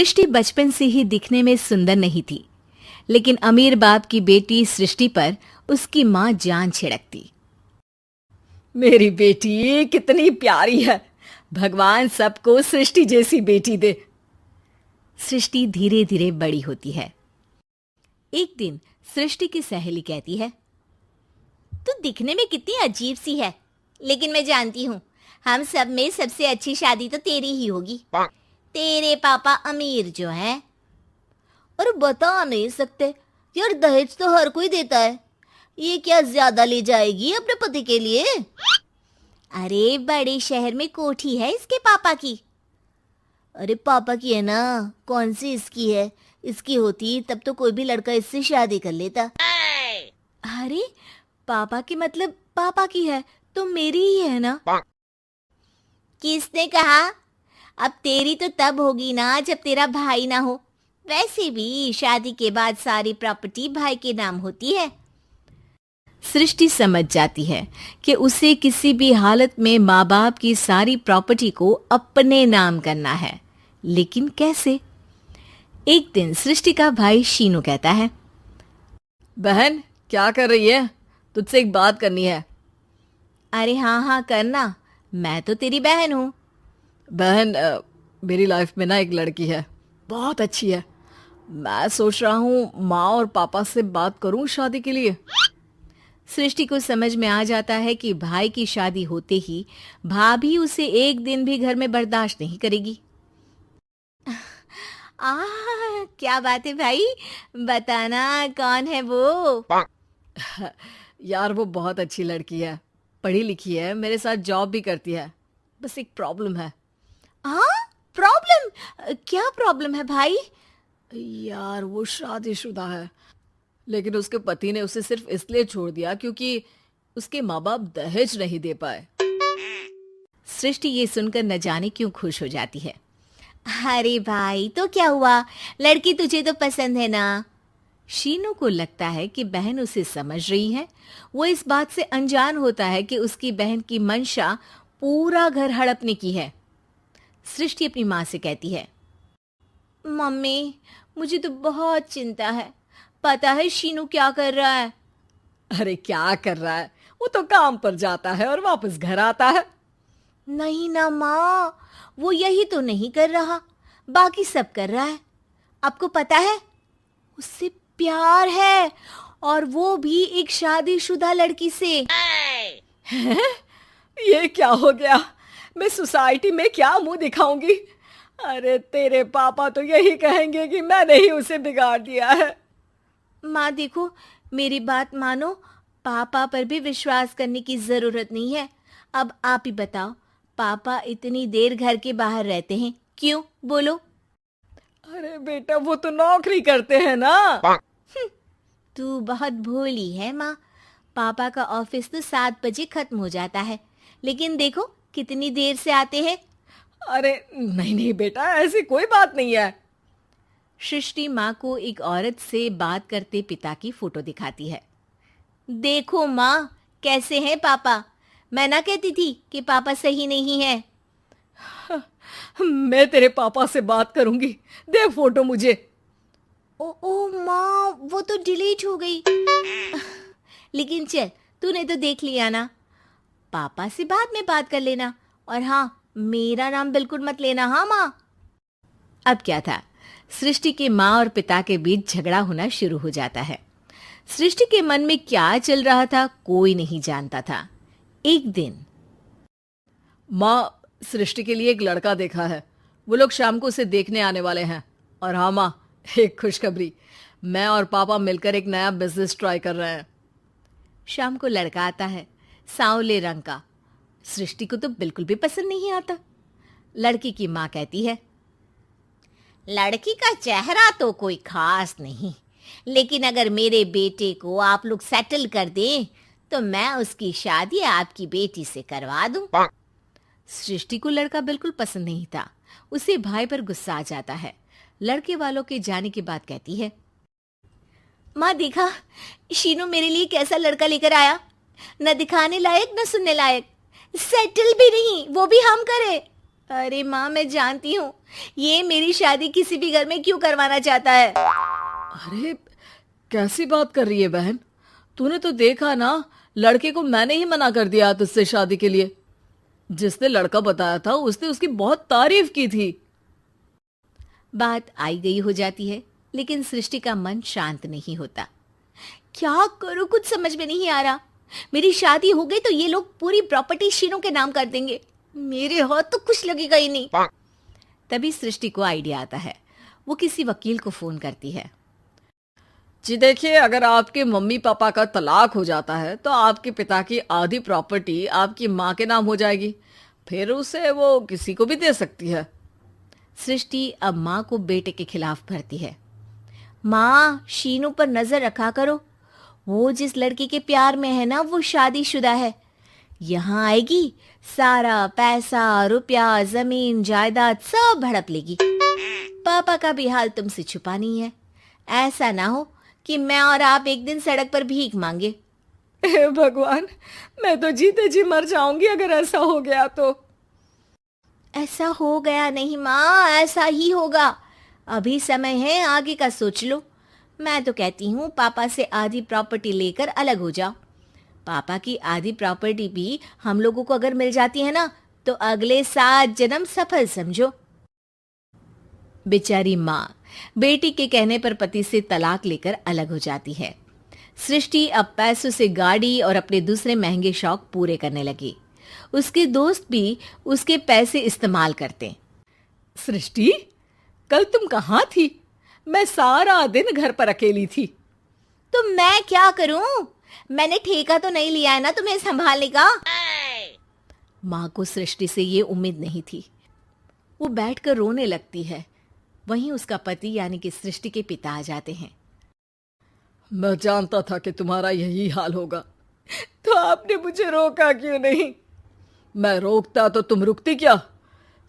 सृष्टि बचपन से ही दिखने में सुंदर नहीं थी, लेकिन अमीर बाप की बेटी सृष्टि पर उसकी माँ जान छिड़कती। मेरी बेटी कितनी प्यारी है, भगवान सबको सृष्टि जैसी बेटी दे। सृष्टि धीरे धीरे बड़ी होती है। एक दिन सृष्टि की सहेली कहती है, तू दिखने में कितनी अजीब सी है, लेकिन मैं जानती हूँ हम सब में सबसे अच्छी शादी तो तेरी ही होगी। तेरे पापा अमीर जो हैं। और बता नहीं सकते यार, दहेज तो हर कोई देता है, ये क्या ज्यादा ले जाएगी अपने पति के लिए? अरे बड़े शहर में कोठी है इसके पापा की। अरे पापा की है ना, कौन सी इसकी है? इसकी होती तब तो कोई भी लड़का इससे शादी कर लेता। अरे पापा की मतलब पापा की है तो मेरी ही है ना? किसने कहा? अब तेरी तो तब होगी ना जब तेरा भाई ना हो। वैसे भी शादी के बाद सारी प्रॉपर्टी भाई के नाम होती है। सृष्टि समझ जाती है कि उसे किसी भी हालत में माँ बाप की सारी प्रॉपर्टी को अपने नाम करना है, लेकिन कैसे? एक दिन सृष्टि का भाई शीनू कहता है, बहन क्या कर रही है? तुझसे एक बात करनी है। अरे हाँ हाँ करना, मैं तो तेरी बहन हूँ। बहन मेरी लाइफ में ना एक लड़की है, बहुत अच्छी है। मैं सोच रहा हूँ माँ और पापा से बात करूँ शादी के लिए। सृष्टि को समझ में आ जाता है कि भाई की शादी होते ही भाभी उसे एक दिन भी घर में बर्दाश्त नहीं करेगी। क्या बात है भाई, बताना कौन है वो? यार वो बहुत अच्छी लड़की है, पढ़ी लिखी है, मेरे साथ जॉब भी करती है। बस एक प्रॉब्लम है। प्रॉब्लम? क्या प्रॉब्लम है भाई? यार वो शादीशुदा है, लेकिन उसके पति ने उसे सिर्फ इसलिए छोड़ दिया क्योंकि उसके माँ बाप दहेज नहीं दे पाए। सृष्टि ये सुनकर न जाने क्यों खुश हो जाती है। अरे भाई तो क्या हुआ, लड़की तुझे तो पसंद है ना? शीनू को लगता है कि बहन उसे समझ रही है। वो इस बात से अनजान होता है कि उसकी बहन की मंशा पूरा घर हड़पने की है। सृष्टि अपनी माँ से कहती है, मम्मी मुझे तो बहुत चिंता है। पता है शीनू क्या कर रहा है? अरे क्या कर रहा है? वो तो काम पर जाता है और वापस घर आता है। नहीं ना माँ, वो यही तो नहीं कर रहा, बाकी सब कर रहा है। आपको पता है उससे प्यार है, और वो भी एक शादीशुदा लड़की से। ये क्या हो गया? मैं सोसाइटी में क्या मुंह दिखाऊंगी? अरे तेरे पापा तो यही कहेंगे कि मैंने ही उसे बिगाड़ दिया है। माँ देखो, मेरी बात मानो, पापा पर भी विश्वास करने की जरूरत नहीं है। अब आप ही बताओ, पापा इतनी देर घर के बाहर रहते हैं क्यों? बोलो। अरे बेटा वो तो नौकरी करते हैं ना। तू बहुत भोली है माँ। पापा का ऑफिस तो 7 बजे खत्म हो जाता है, लेकिन देखो कितनी देर से आते हैं। अरे नहीं नहीं बेटा, ऐसी कोई बात नहीं है। सृष्टि माँ को एक औरत से बात करते पिता की फोटो दिखाती है। देखो माँ कैसे हैं पापा, मैं ना कहती थी कि पापा सही नहीं है। मैं तेरे पापा से बात करूंगी, दे फोटो मुझे। ओ माँ, वो तो डिलीट हो गई। लेकिन चल, तूने तो देख लिया ना। पापा से बाद में बात कर लेना, और हाँ मेरा नाम बिल्कुल मत लेना। हाँ माँ। अब क्या था, सृष्टि के माँ और पिता के बीच झगड़ा होना शुरू हो जाता है। सृष्टि के मन में क्या चल रहा था कोई नहीं जानता था। एक दिन, माँ सृष्टि के लिए एक लड़का देखा है, वो लोग शाम को उसे देखने आने वाले हैं। और हाँ माँ, एक खुशखबरी, मैं और पापा मिलकर एक नया बिजनेस ट्राई कर रहे हैं। शाम को लड़का आता है, सांवले रंग का। सृष्टि को तो बिल्कुल भी पसंद नहीं आता। लड़की की माँ कहती है, लड़की का चेहरा तो कोई खास नहीं, लेकिन अगर मेरे बेटे को आप लोग सेटल कर दें तो मैं उसकी शादी आपकी बेटी से करवा दूं। सृष्टि को लड़का बिल्कुल पसंद नहीं था। उसे भाई पर गुस्सा आ जाता है। लड़के वालों के जाने के बाद कहती है, माँ देखा शीनू मेरे लिए कैसा लड़का लेकर आया, न दिखाने लायक न सुनने लायक, सेटल भी नहीं, वो भी हम करे। अरे माँ, मैं जानती हूँ ये मेरी शादी किसी भी घर में क्यों करवाना चाहता है। अरे कैसी बात कर रही है बहन, तूने तो देखा ना, लड़के को मैंने ही मना कर दिया तुझसे शादी के लिए। जिसने लड़का बताया था उसने उसकी बहुत तारीफ की थी। बात आई गई हो जाती है, लेकिन सृष्टि का मन शांत नहीं होता। क्या करूँ, कुछ समझ में नहीं आ रहा। मेरी शादी हो गई तो ये लोग पूरी प्रॉपर्टी शीनू के नाम कर देंगे, मेरे हाथ तो कुछ लगेगा ही नहीं। तभी सृष्टि को आइडिया आता है। वो किसी वकील को फोन करती है। जी देखिए, अगर आपके मम्मी पापा का तलाक हो जाता है तो आपके पिता की आधी प्रॉपर्टी आपकी माँ के नाम हो जाएगी, फिर उसे वो किसी को भी दे सकती है। सृष्टि अब माँ को बेटे के खिलाफ भरती है। माँ, शीनू पर नजर रखा करो, वो जिस लड़की के प्यार में है ना, वो शादीशुदा है। यहाँ आएगी, सारा पैसा, रुपया, जमीन, जायदाद सब हड़प लेगी। पापा का भी हाल तुमसे छुपा नहीं है। ऐसा ना हो कि मैं और आप एक दिन सड़क पर भीख मांगे। हे भगवान, मैं तो जीते जी मर जाऊंगी अगर ऐसा हो गया तो। ऐसा हो गया नहीं माँ, ऐसा ही होगा। अभी समय है, आगे का सोच लो। मैं तो कहती हूँ पापा से आधी प्रॉपर्टी लेकर अलग हो जाओ। पापा की आधी प्रॉपर्टी भी हम लोगों को अगर मिल जाती है ना, तो अगले 7 जन्म सफल समझो। बेचारी माँ बेटी के कहने पर पति से तलाक लेकर अलग हो जाती है। सृष्टि अब पैसों से गाड़ी और अपने दूसरे महंगे शौक पूरे करने लगी। उसके दोस्त भी उसके पैसे इस्तेमाल करते। सृष्टि, कल तुम कहाँ थी? मैं सारा दिन घर पर अकेली थी। तो मैं क्या करूं? मैंने ठेका तो नहीं लिया है ना तुम्हें संभालने का। माँ को सृष्टि से ये उम्मीद नहीं थी। वो बैठकर रोने लगती है। वहीं उसका पति यानी कि सृष्टि के पिता आ जाते हैं। मैं जानता था कि तुम्हारा यही हाल होगा, तो आपने मुझे रोका क्यों नहीं? मैं रोकता तो तुम रुकती क्या?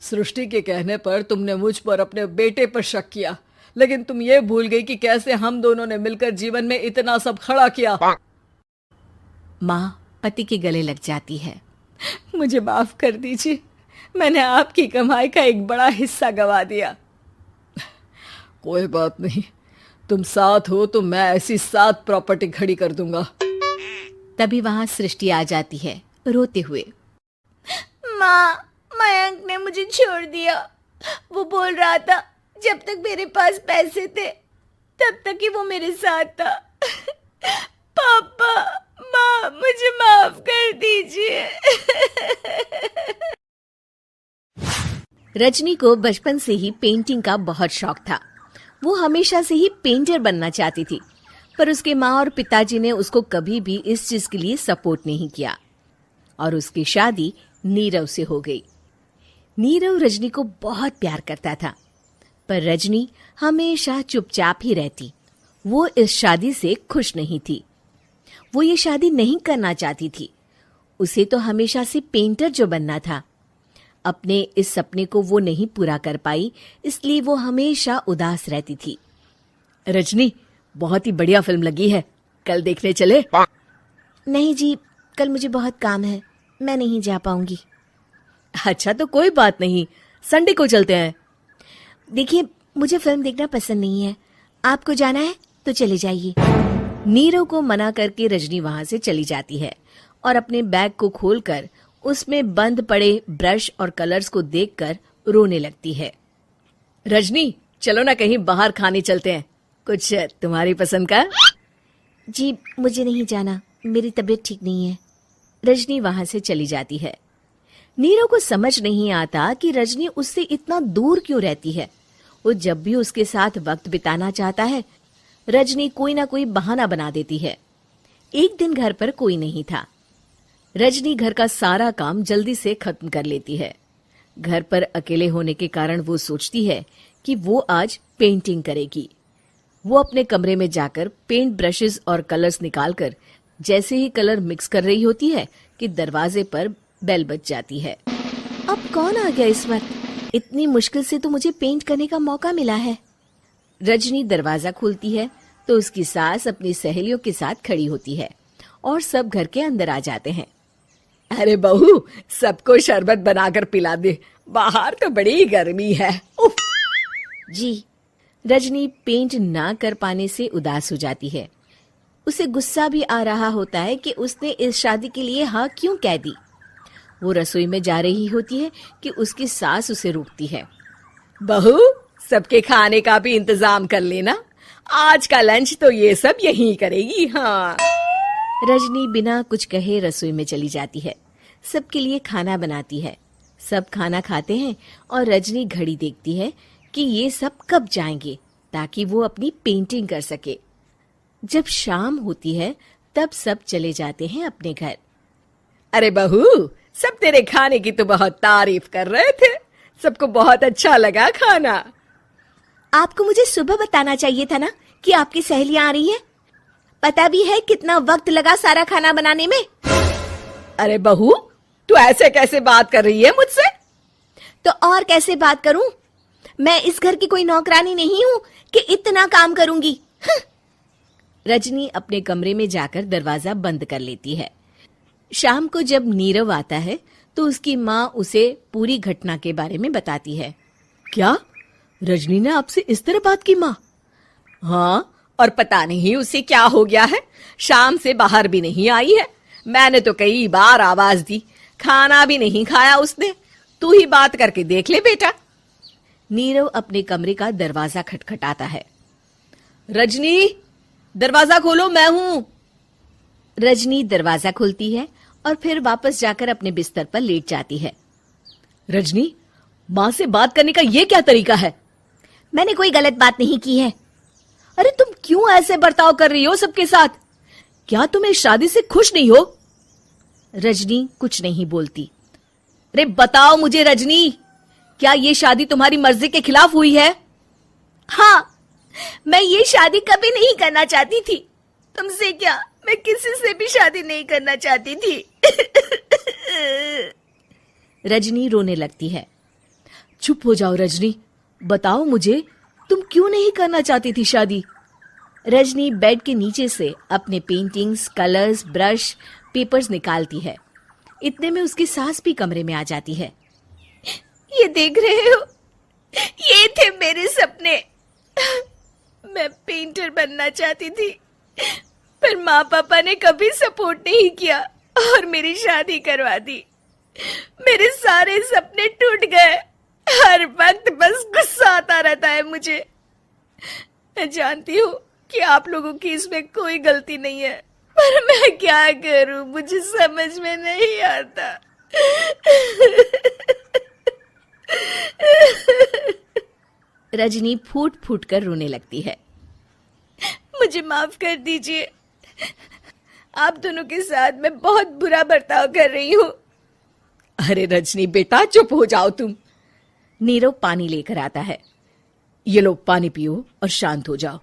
सृष्टि के कहने पर तुमने मुझ पर अपने बेटे पर शक किया, लेकिन तुम ये भूल गई कि कैसे हम दोनों ने मिलकर जीवन में इतना सब खड़ा किया। माँ पति के गले लग जाती है। मुझे माफ कर दीजिए, मैंने आपकी कमाई का एक बड़ा हिस्सा गवा दिया। कोई बात नहीं, तुम साथ हो तो मैं ऐसी 7 प्रॉपर्टी खड़ी कर दूंगा। तभी वहां सृष्टि आ जाती है रोते हुए। माँ, मयंक ने मुझे छोड़ दिया। वो बोल रहा था जब तक मेरे पास पैसे थे तब तक ही वो मेरे साथ था। पापा, माँ, मुझे माफ कर दीजिए। रजनी को बचपन से ही पेंटिंग का बहुत शौक था। वो हमेशा से ही पेंटर बनना चाहती थी, पर उसके माँ और पिताजी ने उसको कभी भी इस चीज के लिए सपोर्ट नहीं किया और उसकी शादी नीरव से हो गई। नीरव रजनी को बहुत प्यार करता था, पर रजनी हमेशा चुपचाप ही रहती। वो इस शादी से खुश नहीं थी। वो ये शादी नहीं करना चाहती थी। उसे तो हमेशा से पेंटर जो बनना था। अपने इस सपने को वो नहीं पूरा कर पाई, इसलिए वो हमेशा उदास रहती थी। रजनी, बहुत ही बढ़िया फिल्म लगी है, कल देखने चले? नहीं जी, कल मुझे बहुत काम है, मैं नहीं जा पाऊंगी। अच्छा तो कोई बात नहीं, संडे को चलते हैं। देखिए, मुझे फिल्म देखना पसंद नहीं है। आपको जाना है तो चले जाइए। नीरव को मना करके रजनी वहां से चली जाती है और अपने बैग को खोलकर उसमें बंद पड़े ब्रश और कलर्स को देखकर रोने लगती है। रजनी, चलो ना कहीं बाहर खाने चलते हैं, कुछ तुम्हारी पसंद का। जी, मुझे नहीं जाना, मेरी तबीयत ठीक नहीं है। रजनी वहां से चली जाती है। नीरव को समझ नहीं आता कि रजनी उससे इतना दूर क्यों रहती है। वो जब भी उसके साथ वक्त बिताना चाहता है, रजनी कोई ना कोई बहाना बना देती है। एक दिन घर पर कोई नहीं था। रजनी घर का सारा काम जल्दी से खत्म कर लेती है। घर पर अकेले होने के कारण वो सोचती है कि वो आज पेंटिंग करेगी। वो अपने कमरे में जाकर पेंट ब्रशेस और कलर्स निकालकर जैसे ही कलर मिक्स कर रही होती है कि दरवाजे पर बेल बज जाती है। अब कौन आ गया इस वक्त? इतनी मुश्किल से तो मुझे पेंट करने का मौका मिला है। रजनी दरवाजा खोलती है तो उसकी सास अपनी सहेलियों के साथ खड़ी होती है और सब घर के अंदर आ जाते हैं। अरे बहू, सबको शरबत बनाकर पिला दे, बाहर तो बड़ी गर्मी है। उफ। जी, रजनी पेंट ना कर पाने से उदास हो जाती है। उसे गुस्सा भी आ रहा होता है कि उसने इस शादी के लिए हाँ क्यों कह दी। वो रसोई में जा रही होती है कि उसकी सास उसे रोकती है। बहू, सबके खाने का भी इंतजाम कर लेना, आज का लंच तो ये सब यहीं करेगी। हाँ। रजनी बिना कुछ कहे रसोई में चली जाती है। सबके लिए खाना बनाती है। सब खाना खाते हैं और रजनी घड़ी देखती है कि ये सब कब जाएंगे ताकि वो अपनी पेंटिंग कर सके। जब शाम होती है तब सब चले जाते हैं अपने घर। अरे बहू, सब तेरे खाने की तो बहुत तारीफ कर रहे थे, सबको बहुत अच्छा लगा खाना। आपको मुझे सुबह बताना चाहिए था ना कि आपकी सहेलियां आ रही हैं। पता भी है कितना वक्त लगा सारा खाना बनाने में। अरे बहू, तू ऐसे कैसे बात कर रही है मुझसे? तो और कैसे बात करूं? मैं इस घर की कोई नौकरानी नहीं हूं कि इतना काम करूंगी। रजनी अपने कमरे में जाकर दरवाजा बंद कर लेती है। शाम को जब नीरव आता है तो उसकी माँ उसे पूरी घटना के बारे में बताती है। क्या रजनी ने आपसे इस तरह बात की माँ? हाँ, और पता नहीं उसे क्या हो गया है, शाम से बाहर भी नहीं आई है। मैंने तो कई बार आवाज दी, खाना भी नहीं खाया उसने। तू ही बात करके देख ले बेटा। नीरव अपने कमरे का दरवाजा खटखटाता है। रजनी, दरवाजा खोलो, मैं हूं। रजनी दरवाजा खोलती है और फिर वापस जाकर अपने बिस्तर पर लेट जाती है। रजनी, माँ से बात करने का ये क्या तरीका है? मैंने कोई गलत बात नहीं की है। अरे तुम क्यों ऐसे बर्ताव कर रही हो सबके साथ? क्या तुम इस शादी से खुश नहीं हो? रजनी कुछ नहीं बोलती। अरे बताओ मुझे रजनी, क्या ये शादी तुम्हारी मर्जी के खिलाफ हुई है? हाँ, मैं ये शादी कभी नहीं करना चाहती थी। तुमसे क्या, मैं किसी से भी शादी नहीं करना चाहती थी। रजनी रोने लगती है। चुप हो जाओ रजनी, बताओ मुझे, तुम क्यों नहीं करना चाहती थी शादी? रजनी बेड के नीचे से अपने पेंटिंग्स, कलर्स, ब्रश, पेपर्स निकालती है। इतने में उसकी सास भी कमरे में आ जाती है। ये देख रहे हो, ये थे मेरे सपने। मैं पेंटर बनना चाहती थी, पर माँ पापा ने कभी सपोर्ट नहीं किया और मेरी शादी करवा दी। मेरे सारे सपने टूट गए। हर वक्त बस गुस्सा आता रहता है मुझे। मैं जानती हूँ कि आप लोगों की इसमें कोई गलती नहीं है, पर मैं क्या करूँ, मुझे समझ में नहीं आता। रजनी फूट फूट कर रोने लगती है। मुझे माफ कर दीजिए, आप दोनों के साथ मैं बहुत बुरा बर्ताव कर रही हूँ। अरे रजनी बेटा, चुप हो जाओ तुम। नीरव पानी लेकर आता है। ये लो पानी पियो और शांत हो जाओ।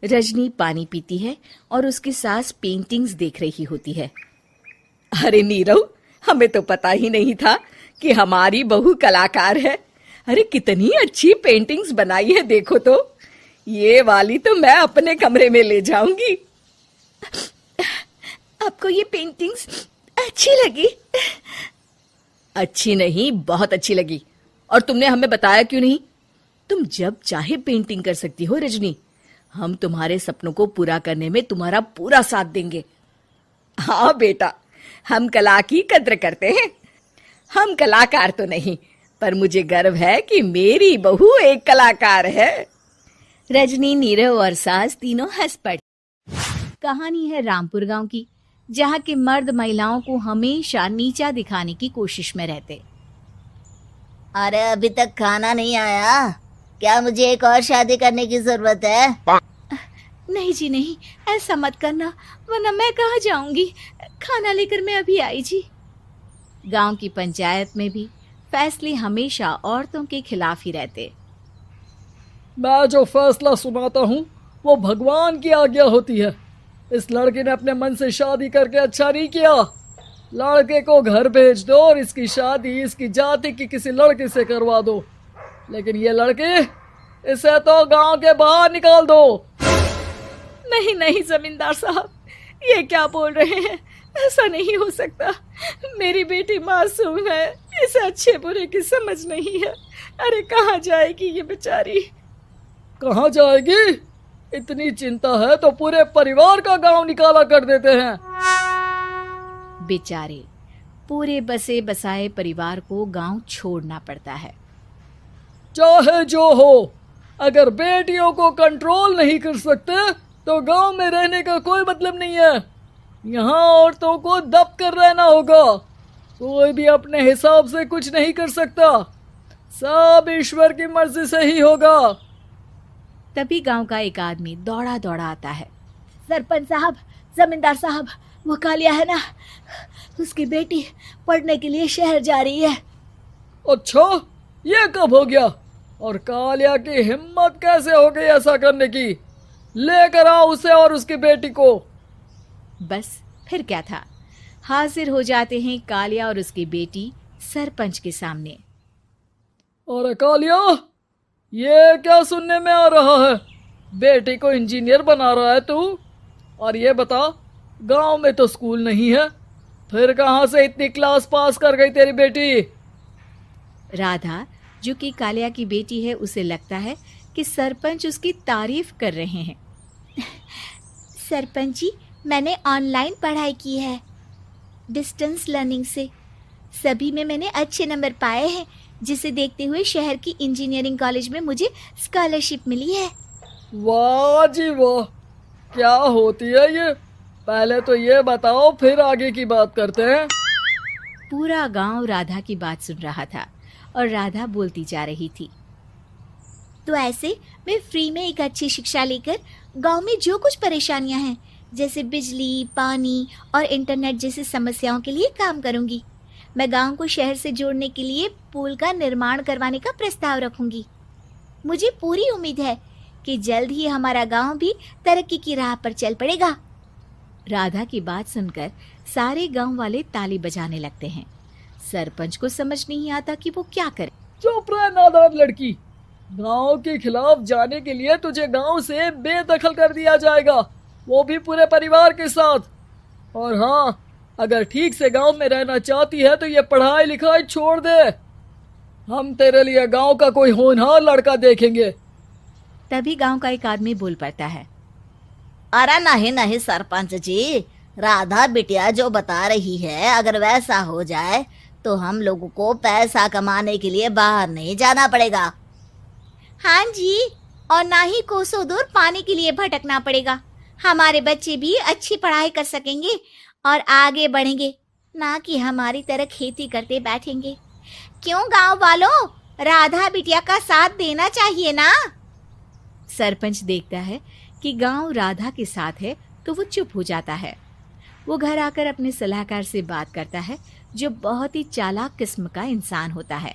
रजनी पानी पीती है और उसकी सास पेंटिंग्स देख रही होती है। अरे नीरव, हमें तो पता ही नहीं था कि हमारी बहू कलाकार है। अरे कितनी अच्छी पेंटिंग्स बनाई है, देखो तो। ये वाली तो मैं अपने कमरे में ले जाऊंगी। आपको ये पेंटिंग्स अच्छी लगी? अच्छी नहीं, बहुत अच्छी लगी। और तुमने हमें बताया क्यों नहीं? तुम जब चाहे पेंटिंग कर सकती हो रजनी। हम तुम्हारे सपनों को पूरा करने में तुम्हारा पूरा साथ देंगे। हाँ बेटा, हम कला की कद्र करते हैं। हम कलाकार तो नहीं, पर मुझे गर्व है कि मेरी बहू एक कलाकार है। रजनी, नीरव और सास तीनों हंस पड़े। कहानी है रामपुर गांव की, जहां के मर्द महिलाओं को हमेशा नीचा दिखाने की कोशिश में रहते। अरे अभी तक खाना नहीं आया, क्या मुझे एक और शादी करने की जरूरत है? नहीं जी नहीं, ऐसा मत करना, वरना मैं कहाँ जाऊंगी। खाना लेकर मैं अभी आई जी। गांव की पंचायत में भी फैसले हमेशा औरतों के खिलाफ ही रहते। मैं जो फैसला सुनाता हूँ वो भगवान की आज्ञा होती है। इस लड़के ने अपने मन से शादी करके अच्छा नहीं किया। लड़के को घर भेज दो और इसकी शादी इसकी जाति की किसी लड़के से करवा दो। लेकिन ये लड़के, इसे तो गांव के बाहर निकाल दो। नहीं नहीं जमींदार साहब, ये क्या बोल रहे हैं? ऐसा नहीं हो सकता। मेरी बेटी मासूम है, इसे अच्छे बुरे की समझ नहीं है। अरे कहाँ जाएगी ये बेचारी? कहाँ जाएगी? इतनी चिंता है तो पूरे परिवार का गांव निकाला कर देते हैं। बेचारे पूरे बसे बसाए परिवार को गांव छोड़ना पड़ता है। चाहे जो हो, अगर बेटियों को कंट्रोल नहीं कर सकते तो गांव में रहने का कोई मतलब नहीं है। यहाँ औरतों को दब कर रहना होगा। कोई भी अपने हिसाब से कुछ नहीं कर सकता, सब ईश्वर की मर्जी से ही होगा। तभी गांव का एक आदमी दौड़ा दौड़ा आता है। सरपंच साहब, जमींदार साहब, वो कालिया है ना, उसकी बेटी पढ़ने के लिए शहर जा रही है। अच्छा, ये कब हो गया? और कालिया की हिम्मत कैसे हो गई ऐसा करने की? लेकर आओ उसे और उसकी बेटी को। बस फिर क्या था, हाजिर हो जाते हैं कालिया और उसकी बेटी सरपंच के सामने। और कालिया, ये क्या सुनने में आ रहा है? बेटी को इंजीनियर बना रहा है तू? और ये बता, गांव में तो स्कूल नहीं है, फिर कहाँ से इतनी क्लास पास कर गई तेरी बेटी? राधा, जो कि कालिया की बेटी है, उसे लगता है कि सरपंच उसकी तारीफ कर रहे हैं। सरपंच जी, मैंने ऑनलाइन पढ़ाई की है, डिस्टेंस लर्निंग से। सभी में मैंने अच्छे नंबर पाए हैं, जिसे देखते हुए शहर की इंजीनियरिंग कॉलेज में मुझे स्कॉलरशिप मिली है। वाह जी वाह, क्या होती है ये? पहले तो ये बताओ, फिर आगे की बात करते हैं। पूरा गांव राधा की बात सुन रहा था और राधा बोलती जा रही थी। तो ऐसे मैं फ्री में एक अच्छी शिक्षा लेकर गांव में जो कुछ परेशानियां हैं, जैसे बिजली, पानी और इंटरनेट जैसी समस्याओं के लिए काम करूंगी। मैं गांव को शहर से जोड़ने के लिए पुल का निर्माण करवाने का प्रस्ताव रखूंगी। मुझे पूरी उम्मीद है कि जल्द ही हमारा गांव भी तरक्की की राह पर चल पड़ेगा। राधा की बात सुनकर सारे गांव वाले ताली बजाने लगते हैं। सरपंच को समझ नहीं आता कि वो क्या करे। चुप रह नादान लड़की, गांव के खिलाफ जाने के लिए तुझे गांव से बेदखल कर दिया जाएगा, वो भी पूरे परिवार के साथ। और हाँ, अगर ठीक से गांव में रहना चाहती है तो ये पढ़ाई लिखाई छोड़ दे। हम तेरे लिए गांव का कोई होनहार लड़का देखेंगे। तभी गांव का एक आदमी बोल पड़ता है। अरे नहीं नहीं सरपंच जी, राधा बिटिया जो बता रही है, अगर वैसा हो जाए तो हम लोगों को पैसा कमाने के लिए बाहर नहीं जाना पड़ेगा। हाँ जी, और ना ही कोसों दूर पानी के लिए भटकना पड़ेगा। हमारे बच्चे भी अच्छी पढ़ाई कर सकेंगे और आगे बढ़ेंगे, ना कि हमारी तरह खेती करते बैठेंगे। क्यों गांव वालों, राधा बिटिया का साथ देना चाहिए ना। सरपंच देखता है कि गांव राधा के साथ है तो वो चुप हो जाता है। वो घर आकर अपने सलाहकार से बात करता है, जो बहुत ही चालाक किस्म का इंसान होता है।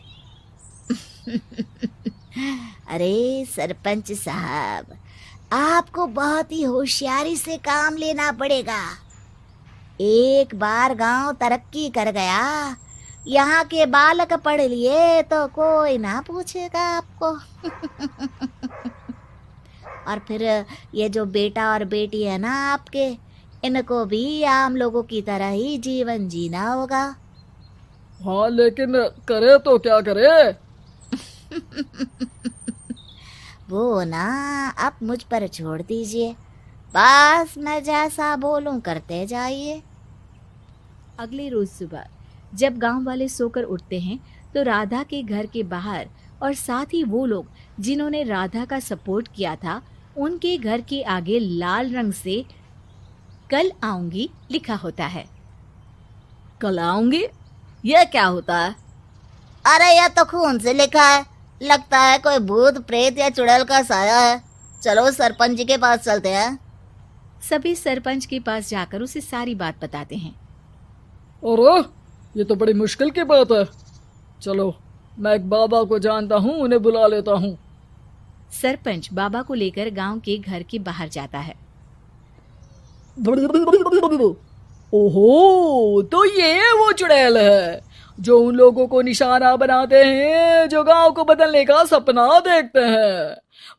अरे सरपंच साहब, आपको बहुत ही होशियारी से काम लेना पड़ेगा। एक बार गांव तरक्की कर गया, यहाँ के बालक पढ़ लिए तो कोई ना पूछेगा आपको। और फिर ये जो बेटा और बेटी है ना आपके, इनको भी आम लोगों की तरह ही जीवन जीना होगा। हाँ, लेकिन करे तो क्या करे? वो ना आप मुझ पर छोड़ दीजिए, बस मैं जैसा बोलूं करते जाइए। अगले रोज सुबह जब गांव वाले सोकर उठते हैं तो राधा के घर के बाहर और साथ ही वो लोग जिन्होंने राधा का सपोर्ट किया था, उनके घर के आगे लाल रंग से कल आऊंगी लिखा होता है। कल आऊंगी? यह क्या होता है? अरे यह तो खून से लिखा है, लगता है कोई भूत प्रेत या चुड़ैल का साया है। चलो सरपंच जी के पास चलते हैं। सभी सरपंच के पास जाकर उसे सारी बात बताते हैं। और ये तो बड़ी मुश्किल की बात है। चलो, मैं एक बाबा को जानता हूँ, उन्हें बुला लेता हूँ। सरपंच बाबा को लेकर गांव के घर के बाहर जाता है। ओहो, तो ये वो चुड़ैल है जो उन लोगों को निशाना बनाते हैं जो गांव को बदलने का सपना देखते हैं।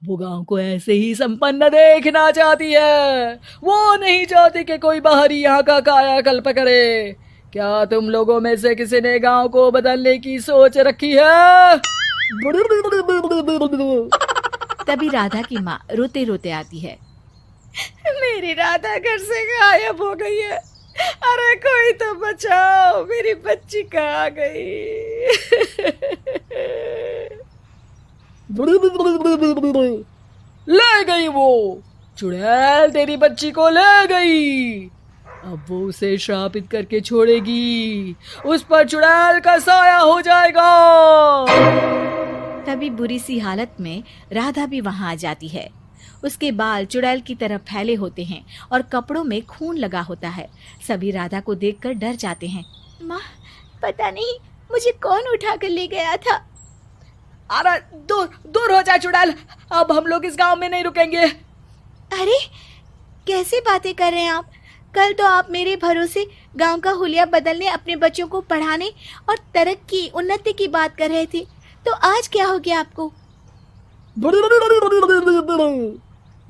वो गांव को ऐसे ही संपन्न देखना चाहती है। वो नहीं चाहती कि कोई बाहरी यहाँ का कायाकल्प करे। क्या तुम लोगों में से किसी ने गांव को बदलने की सोच रखी है? तभी राधा की माँ रोते रोते आती है। मेरी राधा घर से गायब हो गई है। अरे कोई तो बचाओ, मेरी बच्ची कहाँ गई? ले गई वो, चुड़ैल तेरी बच्ची को ले गई। अब वो उसे श्रापित करके छोड़ेगी, उस पर चुड़ैल का साया हो जाएगा। तभी बुरी सी हालत में राधा भी वहां आ जाती है। उसके बाल चुड़ैल की तरह फैले होते हैं और कपड़ों में खून लगा होता है। सभी राधा को देखकर डर जाते हैं। माँ, पता नहीं मुझे कौन उठा कर ले गया था। अरे दूर दूर हो जा चुड़ैल, अब हम लोग इस गांव में नहीं रुकेंगे। अरे कैसी बातें कर रहे हैं आप? कल तो आप मेरे भरोसे गांव का हुलिया बदलने, अपने बच्चों को पढ़ाने और तरक्की उन्नति की बात कर रहे थे, तो आज क्या हो गया आपको?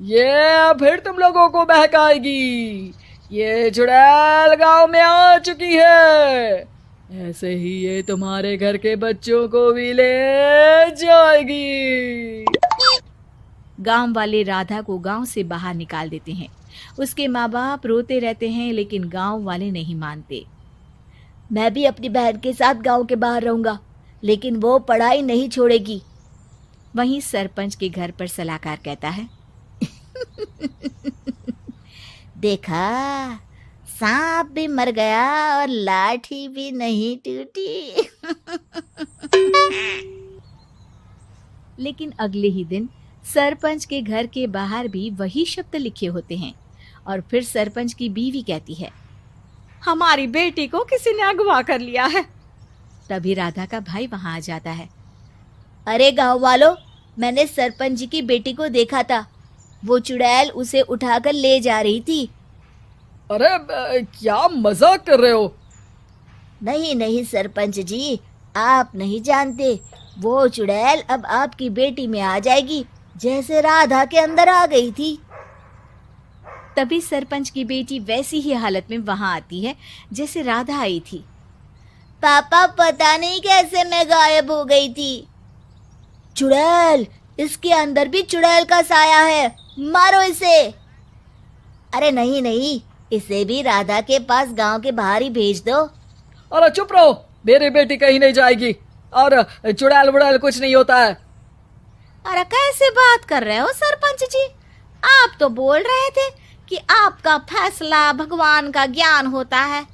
ये फिर तुम लोगों को बहकाएगी। ये चुड़ैल गांव में आ चुकी है, ऐसे ही ये तुम्हारे घर के बच्चों को भी ले जाएगी। गांव वाले राधा को गांव से बाहर निकाल देते हैं। उसके माँ बाप रोते रहते हैं, लेकिन गांव वाले नहीं मानते। मैं भी अपनी बहन के साथ गांव के बाहर रहूंगा, लेकिन वो पढ़ाई नहीं छोड़ेगी। वहीं सरपंच के घर पर सलाहकार कहता है, देखा, सांप भी मर गया और लाठी भी नहीं टूटी। लेकिन अगले ही दिन सरपंच के घर के बाहर भी वही शब्द लिखे होते हैं। और फिर सरपंच की बीवी कहती है, हमारी बेटी को किसी ने अगवा कर लिया है। तभी राधा का भाई वहां आ जाता है। अरे गांव वालों, मैंने सरपंच जी की बेटी को देखा था। वो चुड़ैल उसे उठाकर ले जा रही थी। अरे क्या मजाक कर रहे हो? नहीं नहीं सरपंच जी, आप नहीं जानते। वो चुड़ैल अब आपकी बेटी में आ जाएगी, जैसे राधा के अंदर आ गई थी। तभी सरपंच की बेटी वैसी ही हालत में वहां आती है जैसे राधा आई थी। पापा, पता नहीं कैसे मैं गायब हो गई थी। चुड़ैल, इसके अंदर भी चुड़ैल का साया है, मारो इसे। अरे नहीं नहीं, इसे भी राधा के पास गांव के बाहर ही भेज दो। अरे चुप रहो, मेरी बेटी कहीं नहीं जाएगी और चुड़ैल वुड़ैल कुछ नहीं होता है। अरे कैसे बात कर रहे हो सरपंच जी? आप तो बोल रहे थे कि आपका फैसला भगवान का ज्ञान होता है,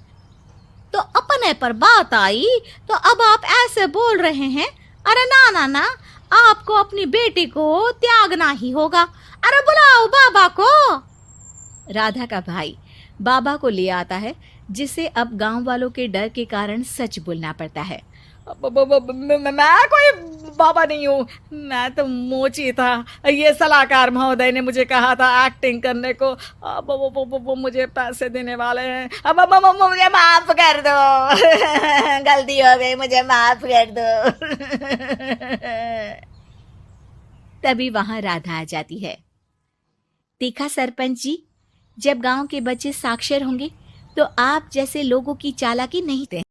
तो अपने पर बात आई तो अब आप ऐसे बोल रहे हैं। अरे ना ना ना, आपको अपनी बेटी को त्यागना ही होगा। अरे बुलाओ बाबा को। राधा का भाई बाबा को ले आता है, जिसे अब गांव वालों के डर के कारण सच बोलना पड़ता है। मैं कोई बाबा नहीं हूँ, मैं तो मोची था। ये सलाहकार महोदय ने मुझे कहा था एक्टिंग करने को। अब वो मुझे पैसे देने वाले हैं। अब मुझे माफ कर दो। गलती हो गई, मुझे माफ कर दो। तभी वहां राधा आ जाती है। देखा सरपंच जी, जब गांव के बच्चे साक्षर होंगे तो आप जैसे लोगों की चालाकी नहीं थे।